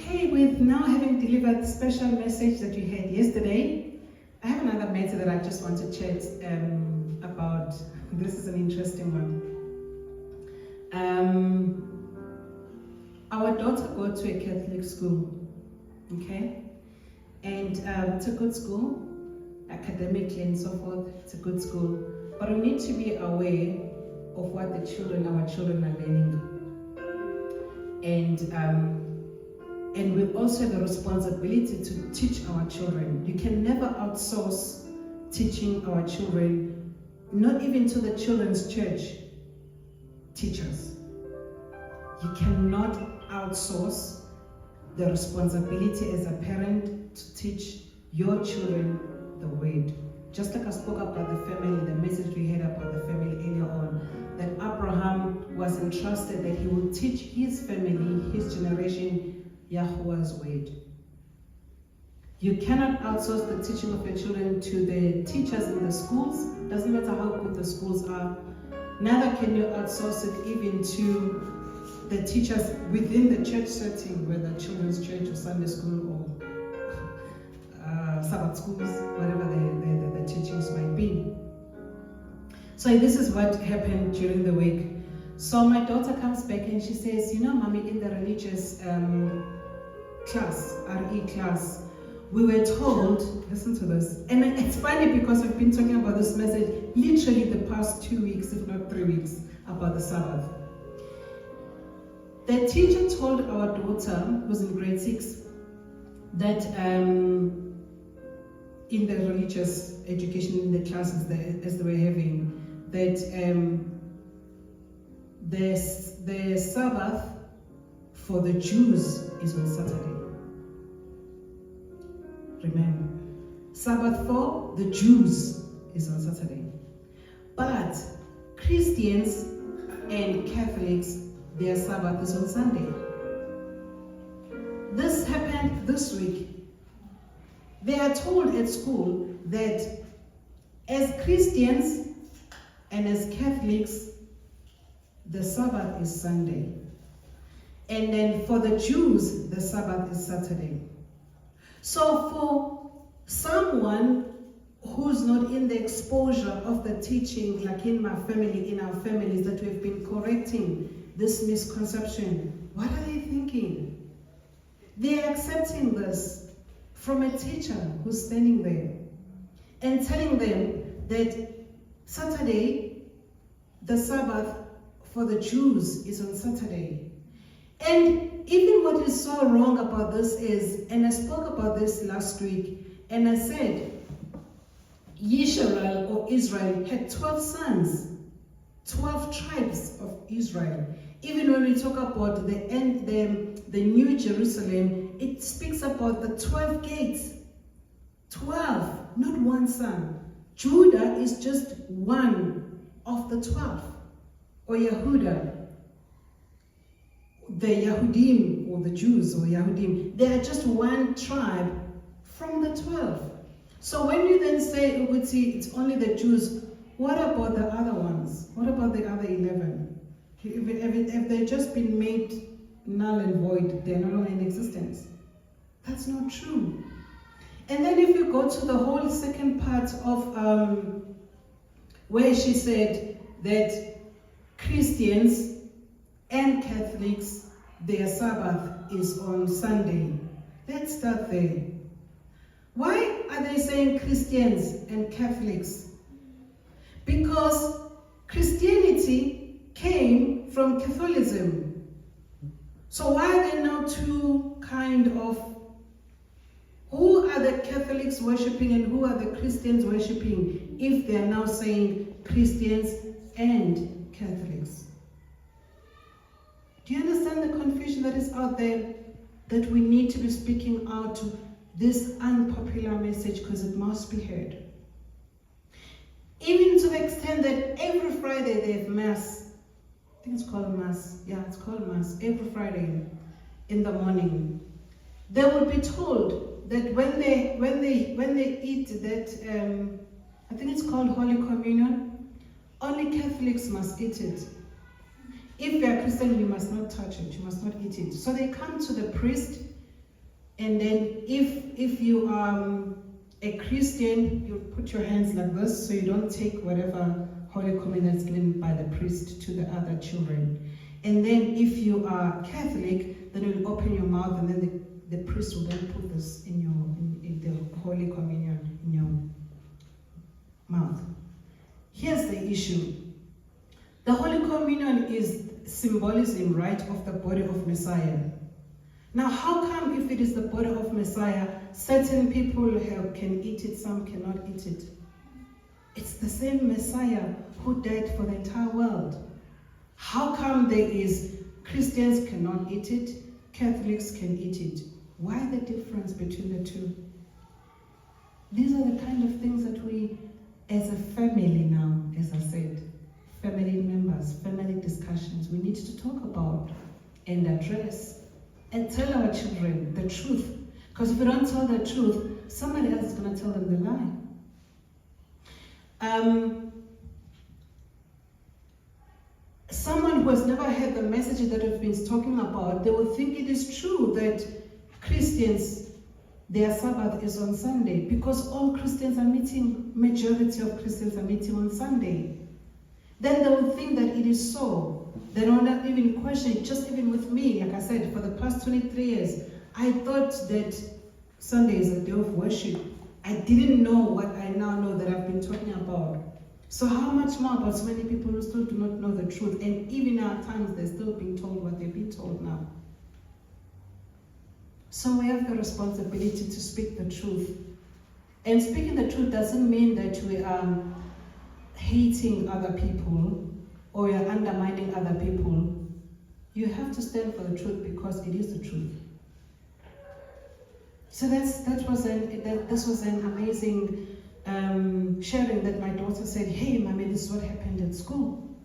Okay, with now having delivered the special message that you had yesterday, I have another matter that I just want to chat about. This is an interesting one. Our daughter goes to a Catholic school, okay? And it's a good school, academically and so forth, it's a good school. But we need to be aware of what our children are learning. And we also have a responsibility to teach our children. You can never outsource teaching our children, not even to the children's church teachers. You cannot outsource the responsibility as a parent to teach your children the word. Just like I spoke about the family, the message we had about the family earlier on, that Abraham was entrusted that he would teach his family, his generation, Yahuah's word. You cannot outsource the teaching of your children to the teachers in the schools. Doesn't matter how good the schools are. Neither can you outsource it even to the teachers within the church setting, whether children's church or Sunday school or Sabbath schools, whatever the teachings might be. So this is what happened during the week. So my daughter comes back and she says, you know, Mommy, in the religious class, RE class, we were told, listen to this, and it's funny because we've been talking about this message literally the past 2 weeks, if not 3 weeks, about the Sabbath. The teacher told our daughter, who's in grade 6, that in the religious education, in the classes as they were having, that the Sabbath for the Jews is on Saturday. Remember, Sabbath for the Jews is on Saturday. But Christians and Catholics, their Sabbath is on Sunday. This happened this week. They are told at school that as Christians and as Catholics, the Sabbath is Sunday. And then for the Jews, the Sabbath is Saturday. So for someone who's not in the exposure of the teaching, like in my family, in our families, that we've been correcting this misconception, what are they thinking? They're accepting this from a teacher who's standing there and telling them that Saturday, the Sabbath for the Jews is on Saturday. And even what is so wrong about this is, and I spoke about this last week, and I said, Yisrael or Israel had 12 sons, 12 tribes of Israel. Even when we talk about the New Jerusalem, it speaks about the 12 gates. 12, not one son. Judah is just one of the 12, or Yehuda. The Yahudim, or the Jews, or Yahudim, they are just one tribe from the 12. So when you then say, it's only the Jews, what about the other ones? What about the other 11? If they've just been made null and void, they're no longer in existence. That's not true. And then if you go to the whole second part of where she said that Christians and Catholics, their Sabbath is on Sunday. Let's start there. Why are they saying Christians and Catholics? Because Christianity came from Catholicism. So why are there now two kind of, who are the Catholics worshipping and who are the Christians worshipping if they are now saying Christians and Catholics? Do you understand the confusion that is out there? That we need to be speaking out to this unpopular message because it must be heard. Even to the extent that every Friday they have Mass. I think it's called Mass. Yeah, it's called Mass. Every Friday in the morning. They will be told that when they eat that, I think it's called Holy Communion, only Catholics must eat it. If you are Christian, you must not touch it, you must not eat it. So they come to the priest And then if you are a Christian, you put your hands like this so you don't take whatever Holy Communion is given by the priest to the other children. And then if you are Catholic, then you'll open your mouth and then the priest will then put this in the Holy Communion in your mouth. Here's the issue. The Holy Communion is symbolism, right, of the body of Messiah. Now, how come if it is the body of Messiah, certain people can eat it, some cannot eat it? It's the same Messiah who died for the entire world. How come there is Christians cannot eat it, Catholics can eat it? Why the difference between the two? These are the kind of things that we, as a family now, as I said, family members, family discussions, we need to talk about and address and tell our children the truth. Because if we don't tell the truth, somebody else is going to tell them the lie. Someone who has never heard the message that we've been talking about, they will think it is true that Christians, their Sabbath is on Sunday, because all Christians are meeting, majority of Christians are meeting on Sunday. Then they will think that it is so. They don't not even question it. Just even with me, like I said, for the past 23 years, I thought that Sunday is a day of worship. I didn't know what I now know that I've been talking about. So how much more about so many people who still do not know the truth, and even at times they're still being told what they've been told now. So we have the responsibility to speak the truth. And speaking the truth doesn't mean that we are hating other people or you're undermining other people. You have to stand for the truth because it is the truth. So this was an amazing sharing that my daughter said, hey, mommy, this is what happened at school.